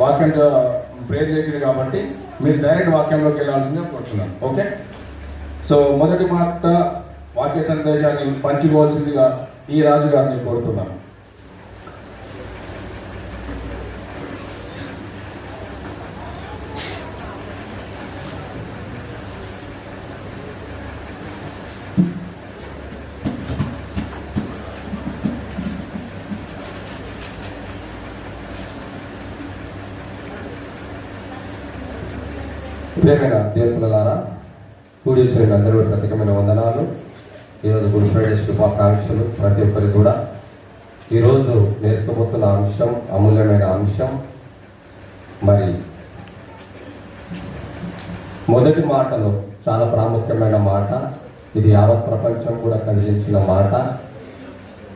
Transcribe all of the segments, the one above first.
వాక్యం ప్రేర్ చేసింది కాబట్టి మీరు డైరెక్ట్ వాక్యంలోకి వెళ్ళాల్సిందే కోరుతున్నాను. ఓకే, సో మొదటి మాట వాక్య సందేశాన్ని పంచుకోవాల్సిందిగా ఈ రాజు గారిని కోరుతున్నాను. ప్రియమైన దేవులారా, కూడి వచ్చిన అందరూ ప్రత్యేకమైన వందనాలు. ఈరోజు గుడ్ ఫ్రైడే శుభాకాంక్షలు ప్రతి ఒక్కరికి కూడా. ఈరోజు నేర్చుకోబోతున్న అంశం అమూల్యమైన అంశం. మరి మొదటి మాటలో చాలా ప్రాముఖ్యమైన మాట. ఇది యావత్ ప్రపంచం కూడా కదిలించిన మాట.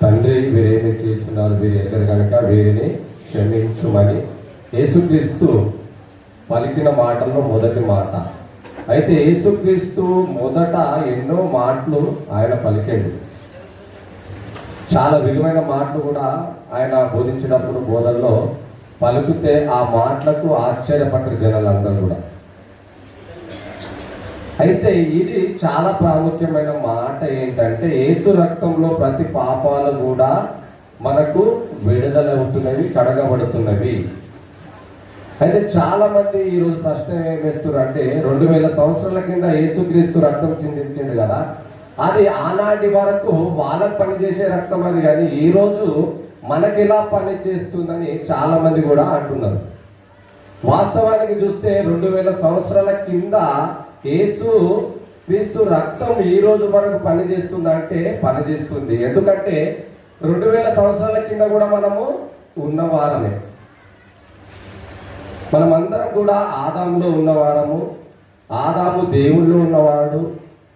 తండ్రి వీరేమి చేస్తున్నారు, వీరు ఎక్కరు కనుక వీరిని క్షమించుమని యేసుక్రీస్తు పలికిన మాటల్లో మొదటి మాట. అయితే యేసుక్రీస్తు మొదట ఎన్నో మాటలు ఆయన పలికాడు. చాలా విలువైన మాటలు కూడా ఆయన బోధించినప్పుడు బోధనలో పలికితే ఆ మాటలకు ఆశ్చర్యపడ్డారు జనాలందరూ కూడా. అయితే ఇది చాలా ప్రాముఖ్యమైన మాట. ఏంటంటే యేసు రక్తంలో ప్రతి పాపాలు కూడా మనకు విడుదలవుతున్నవి, కడగబడుతున్నవి. అయితే చాలా మంది ఈరోజు ప్రశ్న ఏం వేస్తున్నారు అంటే 2000 సంవత్సరాల కింద యేసుక్రీస్తు రక్తం చిందించింది కదా, అది ఆనాటి వరకు వాళ్ళకు పనిచేసే రక్తం అది, కానీ ఈరోజు మనకి ఎలా పని చేస్తుందని చాలా మంది కూడా అంటున్నారు. వాస్తవానికి చూస్తే 2000 సంవత్సరాల కింద యేసుక్రీస్తు రక్తం ఈ రోజు వరకు పనిచేస్తుందంటే పనిచేస్తుంది. ఎందుకంటే 2000 సంవత్సరాల కింద కూడా మనము ఉన్నవారమే. మనమందరం కూడా ఆదాములో ఉన్నవారము. ఆదాము దేవుళ్ళు ఉన్నవాడు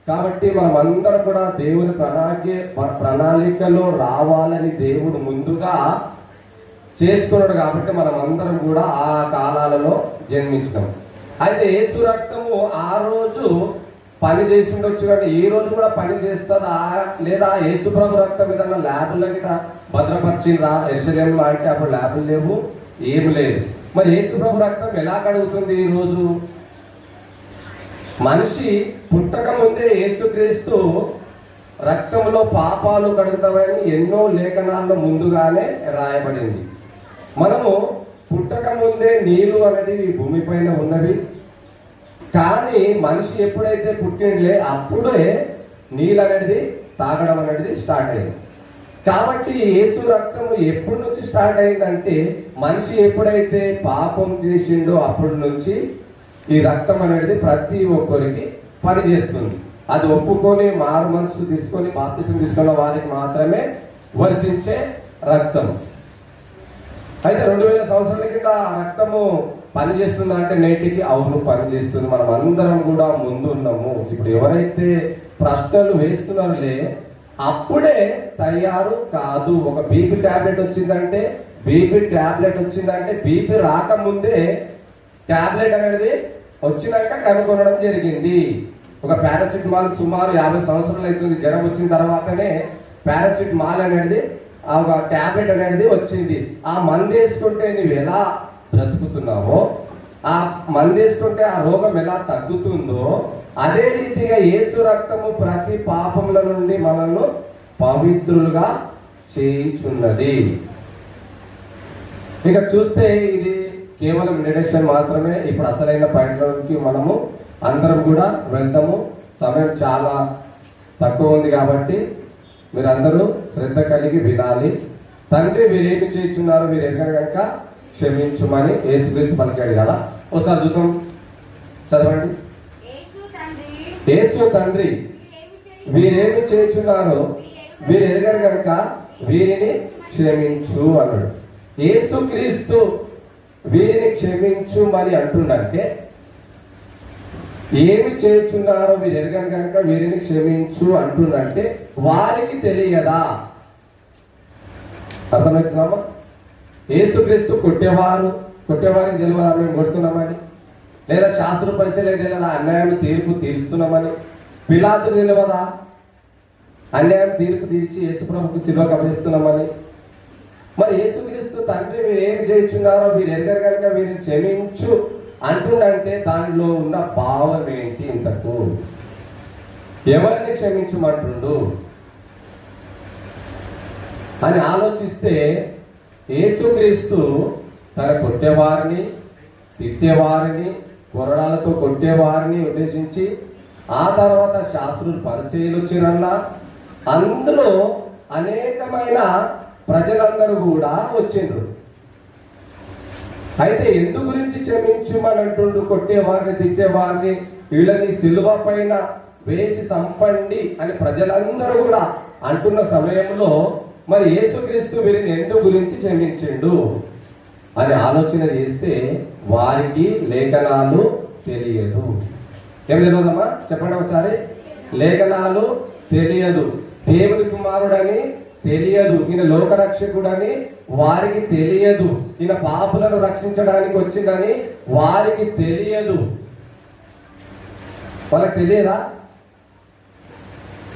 కాబట్టి మనమందరం కూడా దేవుని ప్రణాళికలో రావాలని దేవుడు ముందుగా చేసుకున్నాడు. కాబట్టి మనమందరం కూడా ఆ కాలాలలో జన్మించినాం. అయితే యేసు రక్తము ఆ రోజు పని చేసి ఉండొచ్చు, కానీ ఈ రోజు కూడా పని చేస్తుందా లేదా? యేసు ప్రభు రక్తం ఏదన్నా ల్యాబుల కింద భద్రపరిచిందా? ఎస్ఎల్ఎం అంటే అప్పుడు ల్యాబులు లేవు, ఏమి లేదు. మరి యేసు ప్రభు రక్తం ఎలా కడుగుతుంది? ఈరోజు మనిషి పుట్టక ముందే యేసుక్రీస్తు రక్తంలో పాపాలు కడుగుతామని ఎన్నో లేఖనాల్లో ముందుగానే రాయబడింది. మనము పుట్టక ముందే నీరు అనేది భూమిపైన ఉన్నది, కానీ మనిషి ఎప్పుడైతే పుట్టిండే అప్పుడే నీళ్ళు అనేది తాగడం అనేది స్టార్ట్ అయింది. కాబట్టి యేసు రక్తం ఎప్పటి నుంచి స్టార్ట్ అయిందంటే మనిషి ఎప్పుడైతే పాపం చేసిండో అప్పటి నుంచి ఈ రక్తం అనేది ప్రతి ఒక్కరికి పనిచేస్తుంది. అది ఒప్పుకొని మారు మనసు తీసుకొని బాప్తిసం తీసుకున్న వారికి మాత్రమే వర్తించే రక్తం. అయితే 2000 సంవత్సరాల కింద రక్తము పనిచేస్తుందా అంటే నేటికి అవును పనిచేస్తుంది. మనం అందరం కూడా ముందు ఉన్నాము. ఇప్పుడు ఎవరైతే ప్రశ్నలు వేస్తున్నారులే అప్పుడే తయారు కాదు. ఒక బీపీ టాబ్లెట్ వచ్చిందంటే బీపీ రాకముందే టాబ్లెట్ అనేది వచ్చినాక కనుగొనడం జరిగింది. ఒక పారాసిటమాల్ సుమారు 50 సంవత్సరాలు అవుతుంది. జ్వరం వచ్చిన తర్వాతనే పారాసిటమాల్ అనేది ఒక టాబ్లెట్ అనేది వచ్చింది. ఆ మందు వేసుకుంటే నువ్వు ఎలా బ్రతుకుతున్నావో, ఆ మందు వేసుకుంటే ఆ రోగం ఎలా తగ్గుతుందో, అదే రీతిగా యేసు రక్తము ప్రతి పాపముల నుండి మనల్ని పవిత్రులుగా చేయుచున్నది. ఇక చూస్తే ఇది కేవలం ఇంట్రడక్షన్ మాత్రమే. ఇప్పుడు అసలైన పాయింట్లోకి మనము అందరం కూడా వెళ్తాము. సమయం చాలా తక్కువ ఉంది కాబట్టి మీరందరూ శ్రద్ధ కలిగి వినాలి. తండ్రి వీరేమి చేయుచున్నారు, మీరు ఎక్కడ కనుక క్షమించుమని యేసుక్రీస్తు పలికాడు కదా. ఒకసారి చూద్దాం, చదవండి. యేసు తండ్రి వీరేమి చేయుచున్నారో వీరు ఎరగరు కనుక వీరిని క్షమించు అన్నాడు. యేసుక్రీస్తు వీరిని క్షమించు మరి అంటుండంటే ఏమి చేయుచున్నారో వీరు ఎరగరు కనుక వీరిని క్షమించు అంటుండంటే వారికి తెలియదా? అర్థమవుతుందమ్మా? యేసుక్రీస్తు కొట్టేవారికి తెలియదా మేము కొడుతున్నామని? లేదా శాస్త్ర పరిశీలన తెలియదా అన్యాయం తీర్పు తీరుస్తున్నామని? పిలాతు తెలియదా అన్యాయం తీర్పు తీర్చి యేసుప్రభుకు శిలువకు అప్పచెప్తున్నామని? మరి యేసుక్రీస్తు తండ్రి మీరు ఏమి చేయించున్నారో మీరు ఎరగరు కనుక వీరిని క్షమించు అంటుండంటే దానిలో ఉన్న భావం ఏంటి? ఇంతకు ఎవరిని క్షమించమంటుండు అని ఆలోచిస్తే యేసుక్రీస్తు తన కొట్టేవారిని, తిట్టేవారిని, కొరడాలతో కొట్టేవారిని ఉద్దేశించి, ఆ తర్వాత శాస్త్రులు పరిశీలి వచ్చినన్నా అందులో అనేకమైన ప్రజలందరూ కూడా వచ్చిండ్రు. అయితే ఎందు గురించి క్షమించుమనంటుండు? కొట్టేవారిని, తిట్టేవారిని, వీళ్ళని సిలువ పైన వేసి సంపండి అని ప్రజలందరూ కూడా అంటున్న సమయంలో మరి యేసుక్రీస్తు వీరిని ఎందు గురించి క్షమించిండు అని ఆలోచన చేస్తే వారికి లేఖనాలు తెలియదు. ఏం తెలియదమ్మా? చెప్పండి ఒకసారి. లేఖనాలు తెలియదు. దేవుని కుమారుడని తెలియదు. ఈయన లోకరక్షకుడని వారికి తెలియదు. ఈయన పాపులను రక్షించడానికి వచ్చిందని వారికి తెలియదు. వాళ్ళకి తెలియదా?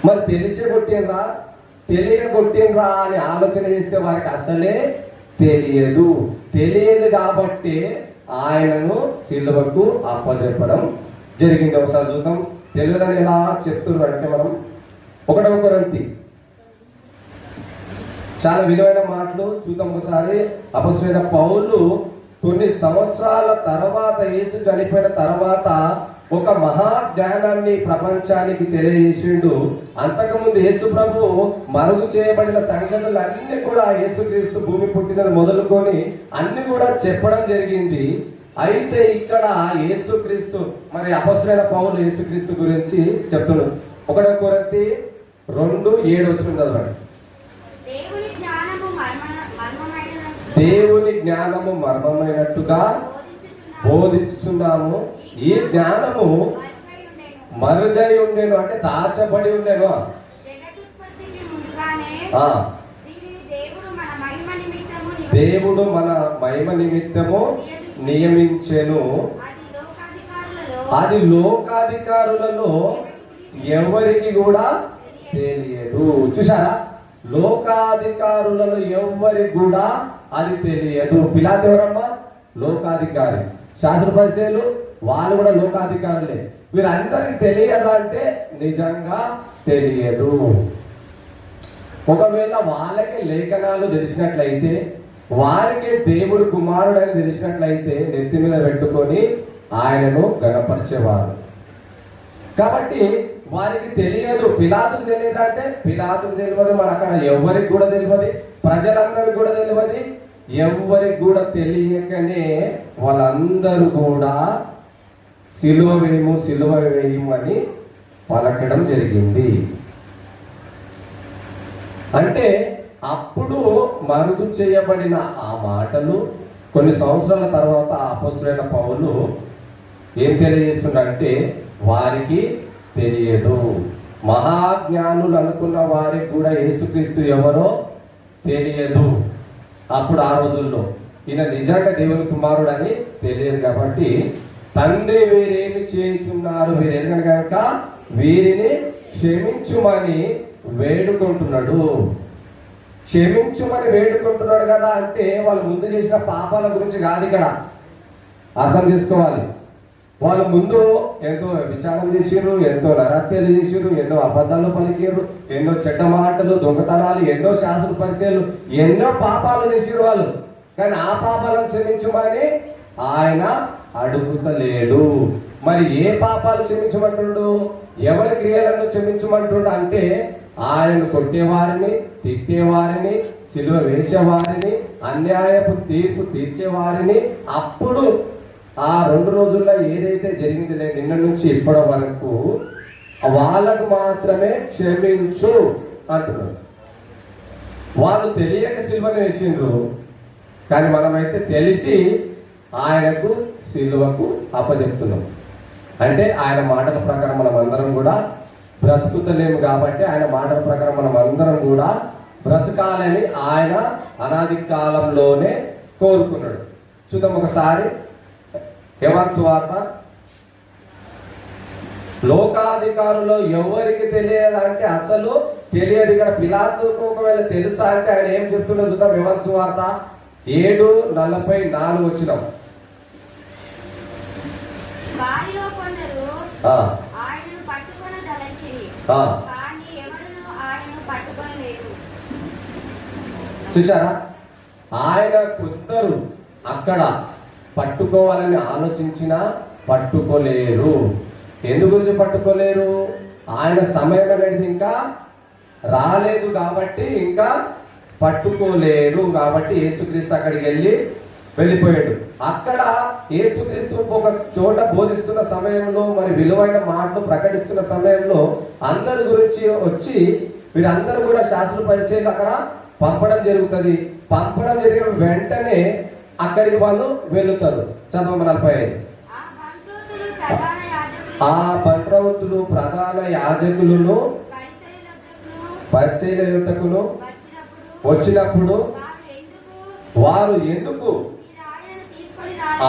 మరి తెలిసే కొట్టినరా, తెలియ కొట్టినరా అని ఆలోచన చేస్తే వారికి అసలే తెలియదు. తెలియదు కాబట్టి ఆయనను సిలువకు అప్పజెప్పడం జరిగింది. ఒకసారి చూద్దాం. తెలియదని ఎలా చెప్తున్నారు అంటే మనం 1 కొరింథీ చాలా విలువైన మాటలు చూద్దాం ఒకసారి. అపొస్తలుడైన పౌలు కొన్ని సంవత్సరాల తర్వాత, యేసు చనిపోయిన తర్వాత ఒక మహా జ్ఞానాన్ని ప్రపంచానికి తెలియజేసిండు. అంతకుముందు యేసు ప్రభు మరుగు చేయబడిన సంగతులు అన్ని కూడా యేసుక్రీస్తు భూమి పుట్టినది మొదలుకొని అన్ని కూడా చెప్పడం జరిగింది. అయితే ఇక్కడ యేసుక్రీస్తు మరి అపొస్తలుడైన పౌలు యేసుక్రీస్తు గురించి చెప్తున్నాడు. 1 కొరింథీ 2:7 వచ్చిన చదవండి. దేవుని జ్ఞానము మర్మమైనట్టుగా బోధించుచున్నాము. ఈ జ్ఞానము మరుగై ఉండేను అంటే దాచబడి ఉండేను. దేవుడు మన మహిమ నిమిత్తము నియమించెను. అది లోకాధికారులలో ఎవరికి కూడా తెలియదు. చూసారా? లోకాధికారులలో ఎవరికి కూడా అది తెలియదు. పిలాతు ఎవరమ్మా? లోకాధికారి. శాస్త్ర పరిచయాలు వాళ్ళు కూడా లోకాధికారులే. వీరందరికి తెలియదు అంటే నిజంగా తెలియదు. ఒకవేళ వాళ్ళకి లేఖనాలు తెలిసినట్లయితే, వారికి దేవుడు కుమారుడు అని తెలిసినట్లయితే నెత్తి మీద పెట్టుకొని ఆయనను గణపరిచేవారు. కాబట్టి వారికి తెలియదు. పిలాతుకు తెలియదు అంటే పిలాతుకు తెలియదు. మరి అక్కడ ఎవరికి కూడా తెలియదు, ప్రజలందరికీ కూడా తెలియదు. ఎవరికి కూడా తెలియకనే వాళ్ళందరూ కూడా సిలువ వేయము, సిలువ వేయము అని పలకడం జరిగింది. అంటే అప్పుడు మరుగు చేయబడిన ఆ మాటలు కొన్ని సంవత్సరాల తర్వాత అపొస్తలుడైన పౌలు ఏం తెలియజేస్తున్నాడంటే వారికి తెలియదు. మహాజ్ఞానులు అనుకున్న వారికి కూడా యేసుక్రీస్తు ఎవరో తెలియదు. అప్పుడు ఆ రోజుల్లో ఈయన నిజంగా దేవుని కుమారుడు అని తెలియదు. కాబట్టి తండ్రి వీరేమి చేయుచున్నారు వీరు ఎరగని కనుక వీరిని క్షమించుమని వేడుకుంటున్నాడు. క్షమించుమని వేడుకుంటున్నాడు కదా అంటే వాళ్ళు ముందు చేసిన పాపాల గురించి కాదు ఇక్కడ అర్థం చేసుకోవాలి. వాళ్ళు ముందు ఎంతో విచారం చేసిర్రు, ఎంతో నరహత్యలు చేసిర్రు, ఎన్నో అబద్ధాలు పలికిర్రు, ఎన్నో చెడ్డ మాటలు, దొంగతనాలు, ఎన్నో శాస్త్ర పరిచయాలు, ఎన్నో పాపాలు చేసిర్రు వాళ్ళు. కానీ ఆ పాపాలను క్షమించమని ఆయన అడుగుతలేడు. మరి ఏ పాపాలు క్షమించమంటుండు? ఎవరి క్రియలను క్షమించమంటుండు అంటే ఆయనను కొట్టేవారిని, తిట్టేవారిని, సిలువ వేసేవారిని, అన్యాయపు తీర్పు తీర్చేవారిని, అప్పుడు ఆ 2 రోజుల్లో ఏదైతే జరిగింది నిన్న నుంచి ఇప్పటి వరకు వాళ్ళకు మాత్రమే క్షమించు అంటున్నారు. వాళ్ళు తెలియక సిలువను వేసిండ్రు, కానీ మనమైతే తెలిసి ఆయనకు సిలువకు అప్పచెప్తున్నాం. అంటే ఆయన మాటల ప్రకారం మనం అందరం కూడా బ్రతుకుతలేము కాబట్టి ఆయన మాటల ప్రకారం మనం అందరం కూడా బ్రతకాలని ఆయన అనాది కాలంలోనే కోరుకున్నాడు. చూద్దాం ఒకసారి యోహాను సువార్త. లోకాధికారులు ఎవరికి తెలియదంటే అసలు తెలియదు. ఇక్కడ పిలాతుకు ఒకవేళ తెలుసా అంటే ఆయన ఏం చెప్తున్నాడు చూద్దాం. యోహాను సువార్త 7:44 వచ్చినాం. వారిలో కొందరు ఆ, ఆయనను పట్టుకొనదలచిరి, ఆ. కానీ ఎవడునూ ఆయనను పట్టుకొనలేరు. చూసారా, ఆయన కొందరు అక్కడ పట్టుకోవాలని ఆలోచించినా పట్టుకోలేరు. ఎందు గురించి పట్టుకోలేరు? ఆయన సమయం అనేది ఇంకా రాలేదు కాబట్టి ఇంకా పట్టుకోలేరు. కాబట్టి యేసుక్రీస్తు అక్కడికి వెళ్ళిపోయాడు. అక్కడ యేసుక్రీస్తు ఒక చోట బోధిస్తున్న సమయంలో, మరి విలువైన మాటలు ప్రకటిస్తున్న సమయంలో అందరి గురించి వచ్చి వీరందరూ కూడా శాస్త్ర పరిచయాలు అక్కడ పంపడం జరుగుతుంది. పంపడం జరిగిన వెంటనే అక్కడికి వాళ్ళు వెళుతారు. చదవమ 45. ఆ బంట్రోతులు ప్రధాన యాజకులు ఆ బంట్రౌతులు ప్రధాన యాజకులను పరిశీలకును వచ్చినప్పుడు వారు ఎందుకు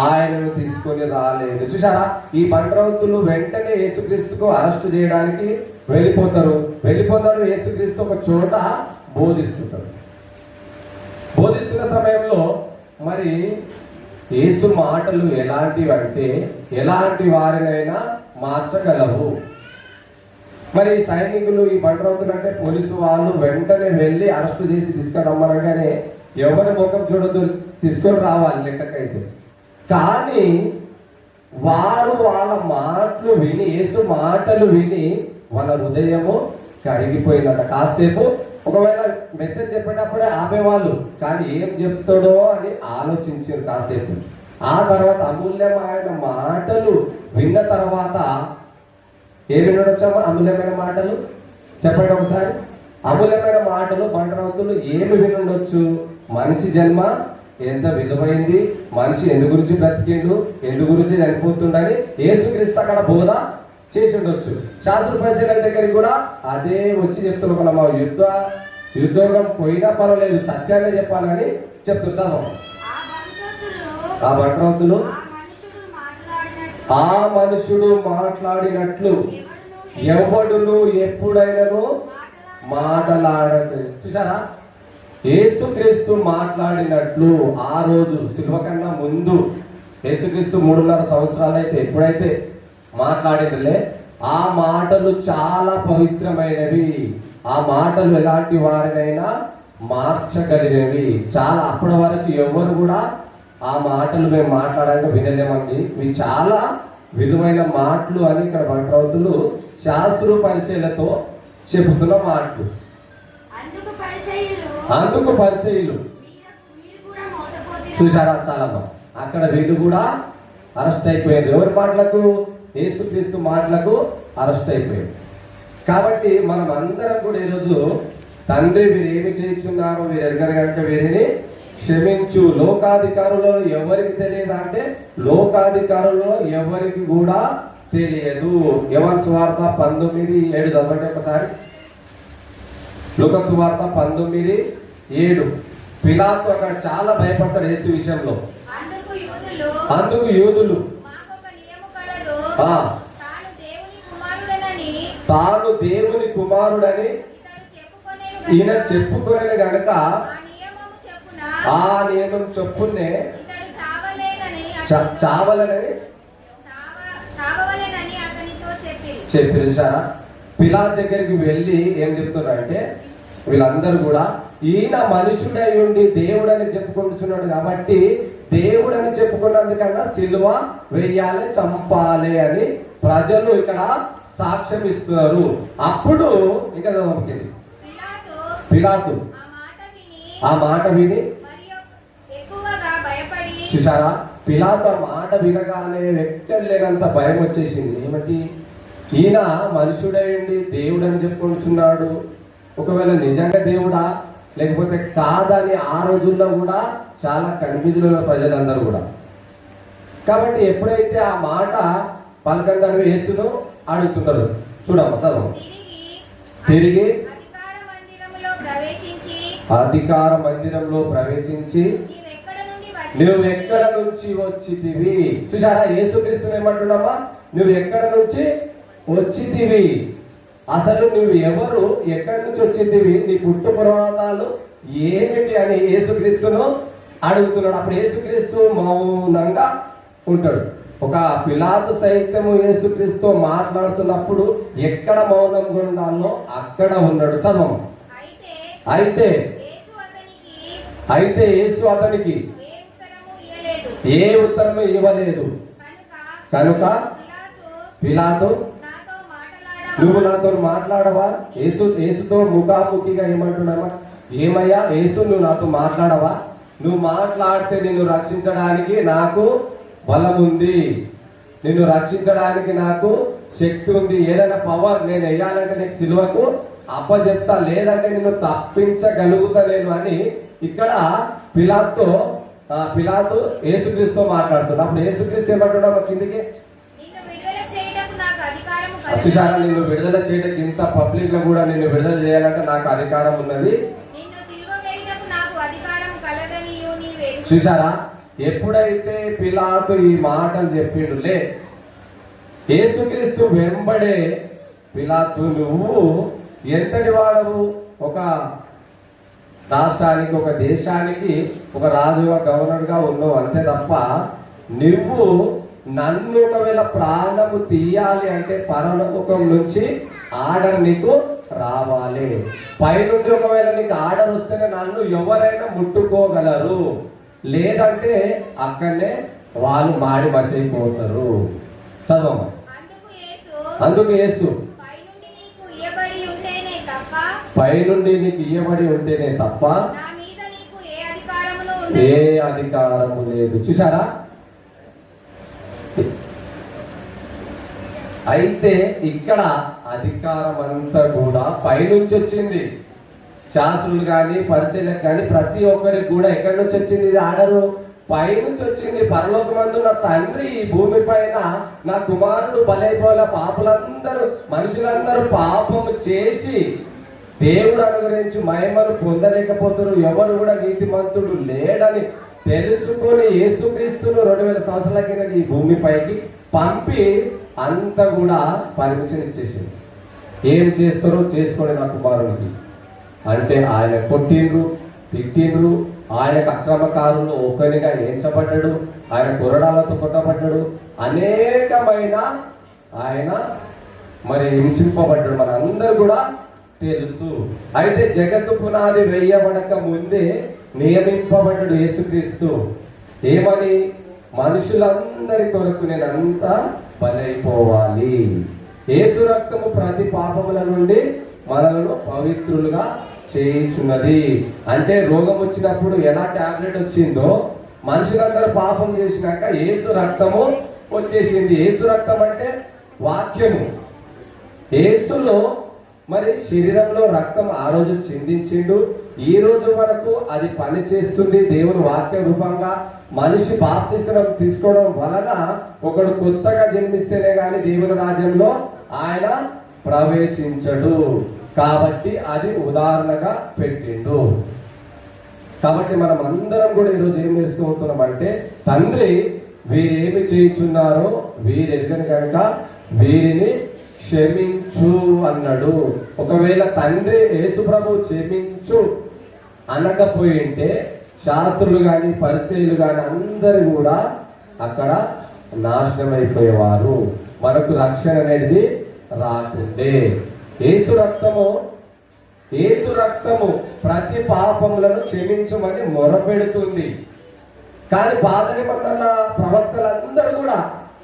ఆయనను తీసుకొని రాలేదు? చూసారా, ఈ బంట్రౌతులు వెంటనే యేసుక్రీస్తుకు అరెస్ట్ చేయడానికి వెళ్ళిపోతాడు. యేసుక్రీస్తు ఒక చోట బోధిస్తున్న సమయంలో మరి యేసు మాటలు ఎలాంటివి అంటే ఎలాంటి వారినైనా మార్చగలవు. మరి సైనికులు ఈ బంట్రౌతులు అంటే పోలీసు వాళ్ళు వెంటనే వెళ్ళి అరెస్ట్ చేసి తీసుకురమ్మనగానే ఎవరి ముఖం చూడదు, తీసుకొని రావాలి లెక్కకైతే. కానీ వారు వాళ్ళ మాటలు విని, యేసు మాటలు విని వాళ్ళ హృదయము కరిగిపోయిందట. కాసేపు ఒకవేళ మెసేజ్ చెప్పేటప్పుడే ఆపేవాళ్ళు, కానీ ఏం చెప్తాడో అని ఆలోచించారు కాసేపు. ఆ తర్వాత అమూల్యమైన మాటలు విన్న తర్వాత ఏమి వినొచ్చామా? అమూల్యమైన మాటలు చెప్పండి ఒకసారి. అమూల్యమైన మాటలు బంట్రౌతులు ఏమి వినుండొచ్చు? మనిషి జన్మ ఎంత విలువైంది, మనిషి ఎందు గురించి బ్రతికిండు, ఎందు గురించి చనిపోతుండని యేసుక్రీస్తు అక్కడ బోధ చేసి ఉండొచ్చు. శాస్త్ర పరిశీలన దగ్గరికి కూడా అదే వచ్చి చెప్తున్నా, మా యుద్ధోగం పోయినా పర్వాలేదు, సత్యాన్ని చెప్పాలని చెప్తారు. చదవం. ఆ బంట్రౌతులు ఆ మనుషుడు మాట్లాడినట్లు ఎవడును ఎప్పుడైనాను మాటలాడదు. చూసారా, యేసుక్రీస్తు మాట్లాడినట్లు ఆ రోజు శిలువ కన్నా ముందు యేసుక్రీస్తు 3.5 సంవత్సరాలు అయితే ఎప్పుడైతే మాట్లాడినలే, ఆ మాటలు చాలా పవిత్రమైనవి. ఆ మాటలు ఎలాంటి వారినైనా మార్చగలిగినవి. చాలా అప్పటి వరకు ఎవరు కూడా ఆ మాటలు మేము మాట్లాడాక వినలేమండి, ఇవి చాలా విలువైన మాటలు అని ఇక్కడ బంట్రౌతులు శాస్త్ర పరిచయలతో చెబుతున్న మాటలు. అందుకు పరిచయులు చూసారా, చాలా అక్కడ వీళ్ళు కూడా అరెస్ట్ అయిపోయారు. ఎవరి మాటలకు? యేసుక్రీస్తు మాటలకు అరెస్ట్ అయిపోయారు. కాబట్టి మనం అందరం కూడా ఈరోజు తండ్రి వీరు ఏమి చేయించున్నారో వీరు ఎరగరు కనుక వీరిని క్షమించు. లోకాధికారులలో ఎవరికి తెలియదు అంటే లోకాధికారులలో ఎవరికి కూడా తెలియదు. యోహాను సువార్త 19:7 చదవండి ఒకసారి. లూకా సువార్త 19:7. పిలాతు అక్కడ చాలా భయపడతాడు యేసు విషయంలో. అందుకు యూదులు తాను దేవుని కుమారుడని ఈయన చెప్పుకునే గనక ఆ నియమం చొప్పునే చావాలని చెప్పారా. పిలాతు దగ్గరికి వెళ్ళి ఏం చెప్తున్నారంటే వీళ్ళందరూ కూడా ఈయన మనుషుడై ఉండి దేవుడని చెప్పుకుంటున్నాడు కాబట్టి దేవుడని చెప్పుకున్నందుకన్నా సిలువ వేయాలి, చంపాలి అని ప్రజలు ఇక్కడ సాక్ష్యం ఇస్తున్నారు. అప్పుడు ఇంకా పిలాతు ఆ మాట విని చూసారా, పిలాతు ఆ మాట వినగానే వెక్కలేనంత భయం వచ్చేసింది. ఏమిటి, ఈయన మనుషుడై ఉండి దేవుడు అని చెప్పుకుంటున్నాడు, ఒకవేళ నిజంగా దేవుడా లేకపోతే కాదని ఆ రోజుల్లో కూడా చాలా కన్ఫ్యూజన్ ఉన్న ప్రజలందరూ కూడా. కాబట్టి ఎప్పుడైతే ఆ మాట పలకందడు యేసును అడుగుతున్నారు. చూడమ్మా చదువు. తిరిగి అధికార మందిరంలో ప్రవేశించి నువ్వు ఎక్కడ నుంచి వచ్చితివి? చూసారా, యేసుక్రీస్తు ఏమంటున్నామా, నువ్వు ఎక్కడ నుంచి వచ్చితివి, అసలు నువ్వు ఎవరు, ఎక్కడి నుంచి వచ్చితివి, నీ పుట్టు పురాణాలు ఏమిటి అని యేసుక్రీస్తును అడుగుతున్నాడు. అప్పుడు యేసుక్రీస్తు మౌనంగా ఉంటాడు. ఒక పిలాతు సైత్యము యేసుక్రీస్తు మాట్లాడుతున్నప్పుడు ఎక్కడ మౌనంగా ఉండాలో అక్కడ ఉన్నాడు. చదవము. అయితే యేసు అతనికి ఏ ఉత్తరము ఇవ్వలేదు. కనుక పిలాతు, నువ్వు నాతో మాట్లాడవా? యేసుతో ముఖాముఖిగా ఏమంటున్నావా? ఏమయ్యా యేసు, నువ్వు నాతో మాట్లాడవా? నువ్వు మాట్లాడితే నిన్ను రక్షించడానికి నాకు బలం ఉంది, నిన్ను రక్షించడానికి నాకు శక్తి ఉంది. ఏదైనా పవర్ నేను వేయాలంటే నీకు సిలువకు అప్పచెప్తా, లేదంటే నిన్ను తప్పించగలుగుతలేను అని ఇక్కడ పిలాతు యేసుక్రీస్తుతో మాట్లాడుతున్నాడు. అప్పుడు యేసుక్రీస్తు ఏమంటున్నావు కిందికి? చూసారా, నిన్ను విడుదల చేయడానికి ఇంత పబ్లిక్ లో కూడా నిన్ను విడుదల చేయాలంటే నాకు అధికారం ఉన్నది. చూసారా, ఎప్పుడైతే పిలాతు ఈ మాటలు చెప్పిండులే, యేసుక్రీస్తు వెంబడే పిలాతు, నువ్వు ఎంతటి వాడవు? ఒక రాష్ట్రానికి, ఒక దేశానికి ఒక రాజుగా, గవర్నర్గా ఉన్నావు అంతే తప్ప, నువ్వు నన్ను ఒకవేళ ప్రాణము తీయాలి అంటే పరలోకం నుంచి ఆర్డర్ నీకు రావాలి. పైనుండి ఒకవేళ నీకు ఆర్డర్ వస్తేనే నన్ను ఎవరైనా ముట్టుకోగలరు, లేదంటే అక్కడనే వాళ్ళు మాడి మసైపోతారు. చదవమ్మా. అందుకు యేసు పైనుండి నీకు ఇయ్యబడి ఉంటేనే తప్ప ఏ అధికారము లేదు. చూసారా, అయితే ఇక్కడ అధికారం అంతా కూడా పైనుంచి వచ్చింది. శాస్త్రులు కానీ పరిశీలకు కానీ ప్రతి ఒక్కరికి కూడా ఎక్కడి నుంచి వచ్చింది? ఇది ఆర్డరు పైనుంచి వచ్చింది. పరలోకమందు నా తండ్రి ఈ భూమి పైన నా కుమారుడు బలైపోయిన పాపులందరూ, మనుషులందరూ పాపము చేసి దేవుడు అనుగ్రహించి మహిమను పొందలేకపోతున్నారు, ఎవరు కూడా నీతిమంతుడు లేడని తెలుసుకొని యేసుక్రీస్తును 2000 సంవత్సరాల కింద ఈ భూమిపైకి పంపి అంతా కూడా పర్మిషన్ ఇచ్చేసింది. ఏం చేస్తారో చేసుకొని నా కుమారుడికి అంటే ఆయన కొట్టిండ్రు, తిట్టిండ్రు, ఆయనకు అక్రమకారులు ఒకరిగా ఎంచబడ్డాడు, ఆయన కొరడాలతో కొట్టబడ్డాడు, అనేకమైన ఆయన మరి హింసింపబడ్డాడు. మన అందరూ కూడా తెలుసు. అయితే జగత్తు పునాది వేయబడక ముందే నియమింపబడ్డాడు యేసుక్రీస్తు. ఏమని? మనుషులందరి కొరకు నేనంతా బలైపోవాలి. యేసు రక్తము ప్రతి పాపముల నుండి మనలను పవిత్రులుగా చేయించున్నది. అంటే రోగం వచ్చినప్పుడు ఎలా టాబ్లెట్ వచ్చిందో మనుషులందరూ పాపం చేసినాక యేసు రక్తము వచ్చేసింది. యేసు రక్తం అంటే వాక్యము. యేసులో మరి శరీరంలో రక్తం ఆ రోజు చిందించిండు, ఈ రోజు వరకు అది పని చేస్తుంది. దేవుని వాక్య రూపంగా మనిషి బాప్తిస్మం తీసుకోవడం వలన ఒకడు కొత్తగా జన్మిస్తేనే గాని దేవుని రాజ్యంలో ఆయన ప్రవేశించడు. కాబట్టి అది ఉదాహరణగా పెట్టిండు. కాబట్టి మనం అందరం కూడా ఈరోజు ఏం నేర్చుకుంటున్నామంటే, తండ్రి వీరేమి చేయుచున్నారో వీరెరుగని కనుక వీరిని క్షమించు అన్నాడు. ఒకవేళ తండ్రి యేసు ప్రభు క్షమించు అనకపోయింటే శాస్త్రులు కానీ పరిసయ్యులు కానీ అందరూ కూడా అక్కడ నాశనం అయిపోయేవారు, మనకు రక్షణ అనేది రాకుండే. యేసు రక్తము ప్రతి పాపములను క్షమించమని మొరపెడుతుంది. కానీ పాత నిబంధన ప్రవక్తలందరూ కూడా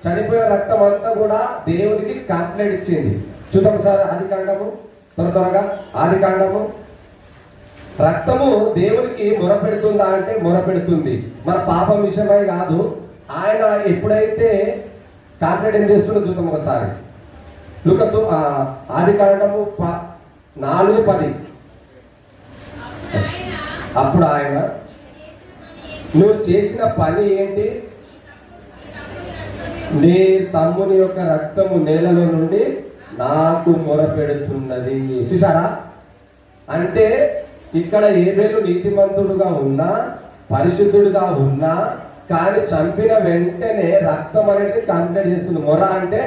చనిపోయిన రక్తం అంతా కూడా దేవునికి కంప్లైంట్ ఇచ్చింది. చూద్దాం సార్, ఆదికాండము త్వరగా. ఆదికాండము రక్తము దేవునికి మొరపెడుతుందా అంటే మొరపెడుతుంది. మన పాపం విషయమై కాదు. ఆయన ఎప్పుడైతే కంప్లైంట్ ఏం చేస్తుందో చూద్దాం ఒకసారి. లూకాసు ఆదికాండము 4:10. అప్పుడు ఆయన, నువ్వు చేసిన పని ఏంటి? నీ తమ్ముని యొక్క రక్తము నేలలో నుండి నాకు మొరపెడుతున్నది. చూసారా, అంటే ఇక్కడ ఏబేలు నీతిమంతుడుగా ఉన్నా, పరిశుద్ధుడుగా ఉన్నా, కానీ చంపిన వెంటనే రక్తం అనేది కంప్లైంట్ చేస్తుంది. మొర అంటే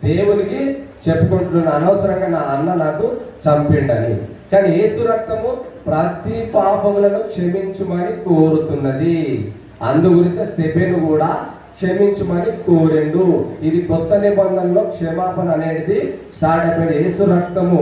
దేవునికి చెప్పుకుంటున్నాను, అనవసరంగా నా అన్న నాకు చంపిండని. కానీ యేసు రక్తము ప్రతి పాపములను క్షమించుమని కోరుతున్నది. అందు గురించి స్టెఫెను కూడా క్షమించుమని కోరిండు. ఇది కొత్త నిబంధనలో క్షమాపణ అనేది స్టార్ట్ అయిపోయింది. యేసు రక్తము